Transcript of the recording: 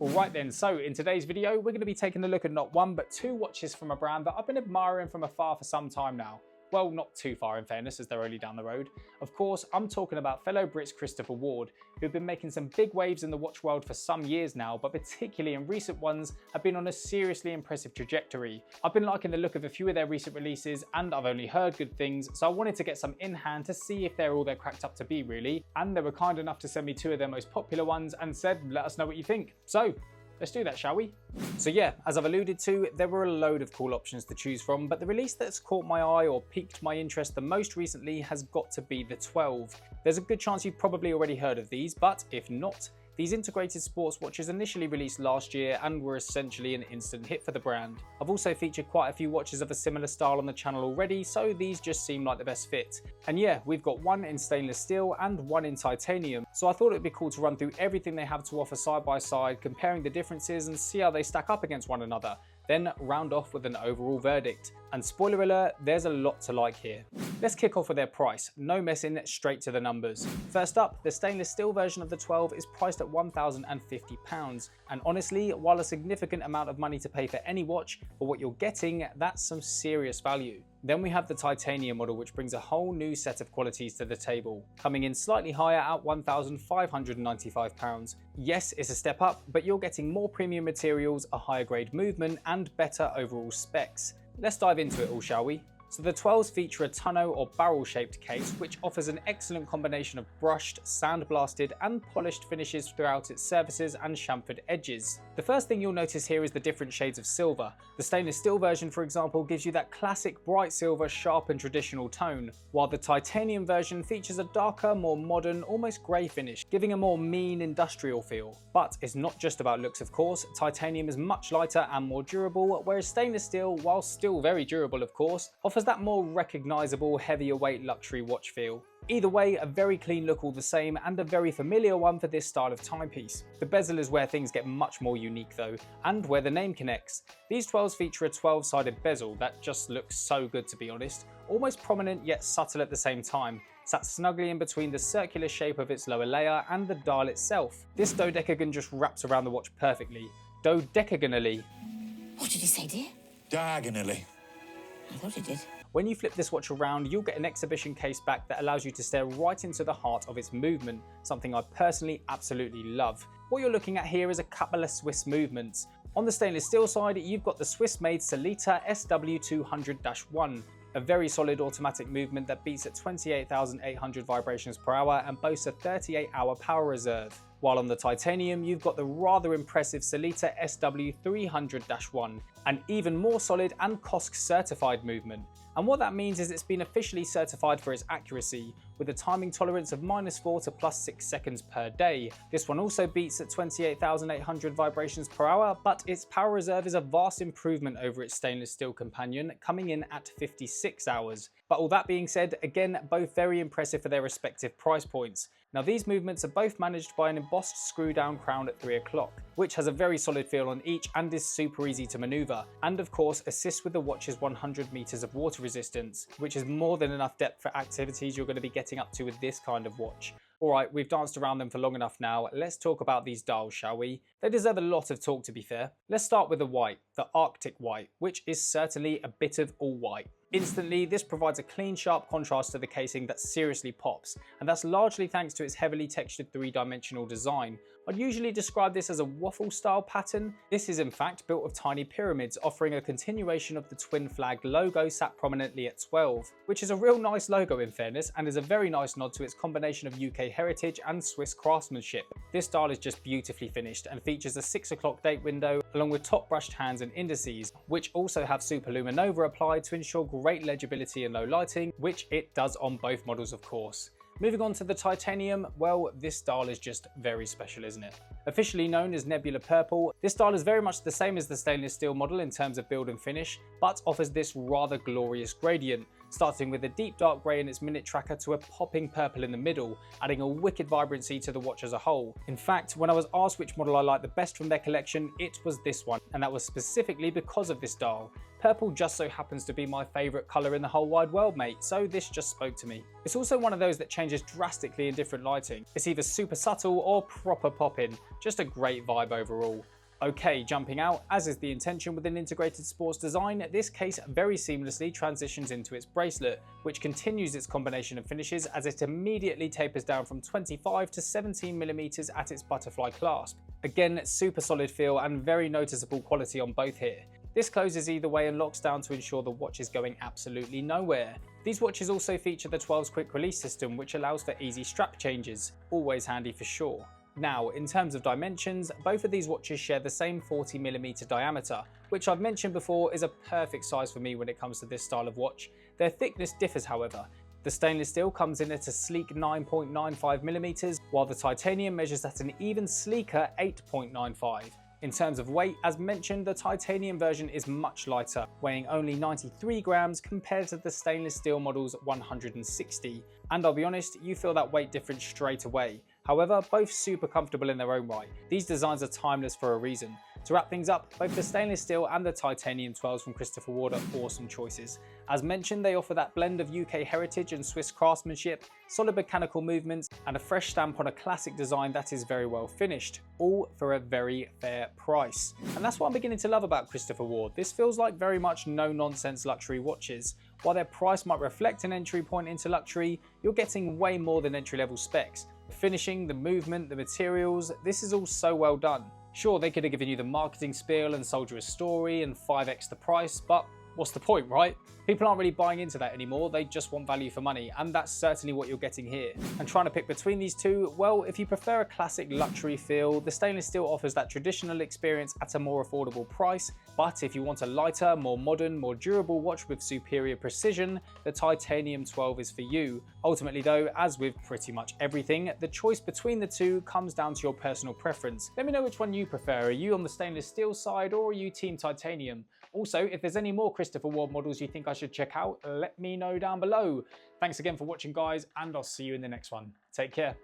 Alright then, so in today's video we're going to be taking a look at not one but two watches from a brand that I've been admiring from afar for some time now. Well, not too far in fairness, as they're only down the road. Of course, I'm talking about fellow Brits Christopher Ward, who've been making some big waves in the watch world for some years now, but particularly in recent ones have been on a seriously impressive trajectory. I've been liking the look of a few of their recent releases and I've only heard good things, so I wanted to get some in hand to see if they're all they're cracked up to be really, and they were kind enough to send me two of their most popular ones and said let us know what you think. So let's do that, shall we? So yeah, as I've alluded to, there were a load of cool options to choose from, but the release that's caught my eye or piqued my interest the most recently has got to be the 12. There's a good chance you've probably already heard of these, but if not, these integrated sports watches initially released last year and were essentially an instant hit for the brand. I've also featured quite a few watches of a similar style on the channel already, so these just seem like the best fit. And yeah, we've got one in stainless steel and one in titanium, so I thought it'd be cool to run through everything they have to offer side by side, comparing the differences and see how they stack up against one another, then round off with an overall verdict. And spoiler alert, there's a lot to like here. Let's kick off with their price, no messing, straight to the numbers. First up, the stainless steel version of the 12 is priced at £1,050, and honestly, while a significant amount of money to pay for any watch, for what you're getting, that's some serious value. Then we have the titanium model, which brings a whole new set of qualities to the table, coming in slightly higher at £1,595. Yes, it's a step up, but you're getting more premium materials, a higher grade movement, and better overall specs. Let's dive into it all, shall we? So the 12s feature a tonneau or barrel shaped case, which offers an excellent combination of brushed, sandblasted and polished finishes throughout its surfaces and chamfered edges. The first thing you'll notice here is the different shades of silver. The stainless steel version, for example, gives you that classic bright silver, sharp and traditional tone, while the titanium version features a darker, more modern, almost grey finish, giving a more mean industrial feel. But it's not just about looks, of course. Titanium is much lighter and more durable, whereas stainless steel, while still very durable of course, offers that more recognisable, heavier weight luxury watch feel. Either way, a very clean look all the same, and a very familiar one for this style of timepiece. The bezel is where things get much more unique though, and where the name connects. These 12s feature a 12-sided bezel that just looks so good, to be honest. Almost prominent yet subtle at the same time, sat snugly in between the circular shape of its lower layer and the dial itself. This dodecagon just wraps around the watch perfectly. Dodecagonally. What did he say, dear? Diagonally. I thought he did. When you flip this watch around, you'll get an exhibition case back that allows you to stare right into the heart of its movement, something I personally absolutely love. What you're looking at here is a couple of Swiss movements. On the stainless steel side, you've got the Swiss-made Sellita SW200-1, a very solid automatic movement that beats at 28,800 vibrations per hour and boasts a 38-hour power reserve. While on the titanium, you've got the rather impressive Sellita SW300-1, an even more solid and COSC certified movement. And what that means is it's been officially certified for its accuracy, with a timing tolerance of -4 to +6 seconds per day. This one also beats at 28,800 vibrations per hour, but its power reserve is a vast improvement over its stainless steel companion, coming in at 56 hours. But all that being said, again, both very impressive for their respective price points. Now these movements are both managed by an embossed screw down crown at 3 o'clock, which has a very solid feel on each and is super easy to maneuver, and of course assists with the watch's 100 meters of water resistance, which is more than enough depth for activities you're going to be getting up to with this kind of watch. Alright, we've danced around them for long enough now, let's talk about these dials, shall we? They deserve a lot of talk, to be fair. Let's start with the white, the Arctic white, which is certainly a bit of all white. Instantly, this provides a clean, sharp contrast to the casing that seriously pops, and that's largely thanks to its heavily textured three-dimensional design. I'd usually describe this as a waffle style pattern. This is in fact built of tiny pyramids, offering a continuation of the twin flag logo sat prominently at 12, which is a real nice logo in fairness, and is a very nice nod to its combination of UK heritage and Swiss craftsmanship. This dial is just beautifully finished and features a 6 o'clock date window along with top brushed hands and indices, which also have superluminova applied to ensure great legibility in low lighting, which it does on both models of course. Moving on to the titanium, well, this dial is just very special, isn't it? Officially known as Nebula Purple, this dial is very much the same as the stainless steel model in terms of build and finish, but offers this rather glorious gradient. starting with a deep dark grey in its minute tracker to a popping purple in the middle, adding a wicked vibrancy to the watch as a whole. In fact, when I was asked which model I liked the best from their collection, it was this one, and that was specifically because of this dial. Purple just so happens to be my favourite colour in the whole wide world, mate, so this just spoke to me. It's also one of those that changes drastically in different lighting. It's either super subtle or proper poppin', just a great vibe overall. Okay, jumping out, as is the intention with an integrated sports design, this case very seamlessly transitions into its bracelet, which continues its combination of finishes as it immediately tapers down from 25 to 17mm at its butterfly clasp. Again, super solid feel and very noticeable quality on both here. This closes either way and locks down to ensure the watch is going absolutely nowhere. These watches also feature the 12's quick release system, which allows for easy strap changes, always handy for sure. Now, in terms of dimensions, both of these watches share the same 40mm diameter, which I've mentioned before is a perfect size for me when it comes to this style of watch. Their thickness differs however. The stainless steel comes in at a sleek 9.95mm, while the titanium measures at an even sleeker 8.95. In terms of weight, as mentioned, the titanium version is much lighter, weighing only 93 grams compared to the stainless steel model's 160. And I'll be honest, you feel that weight difference straight away. However, both super comfortable in their own right. These designs are timeless for a reason. To wrap things up, both the stainless steel and the titanium 12s from Christopher Ward are awesome choices. As mentioned, they offer that blend of UK heritage and Swiss craftsmanship, solid mechanical movements, and a fresh stamp on a classic design that is very well finished, all for a very fair price. And that's what I'm beginning to love about Christopher Ward. This feels like very much no-nonsense luxury watches. While their price might reflect an entry point into luxury, you're getting way more than entry-level specs. The finishing, the movement, the materials, this is all so well done. Sure, they could have given you the marketing spiel and sold you a story and 5x the price, but what's the point, right? People aren't really buying into that anymore, they just want value for money, and that's certainly what you're getting here. And trying to pick between these two, well, if you prefer a classic luxury feel, the stainless steel offers that traditional experience at a more affordable price, but if you want a lighter, more modern, more durable watch with superior precision, the titanium 12 is for you. Ultimately though, as with pretty much everything, the choice between the two comes down to your personal preference. Let me know which one you prefer. Are you on the stainless steel side or are you team titanium? Also, if there's any more Christopher Ward models you think I should check out, let me know down below. Thanks again for watching guys, and I'll see you in the next one. Take care.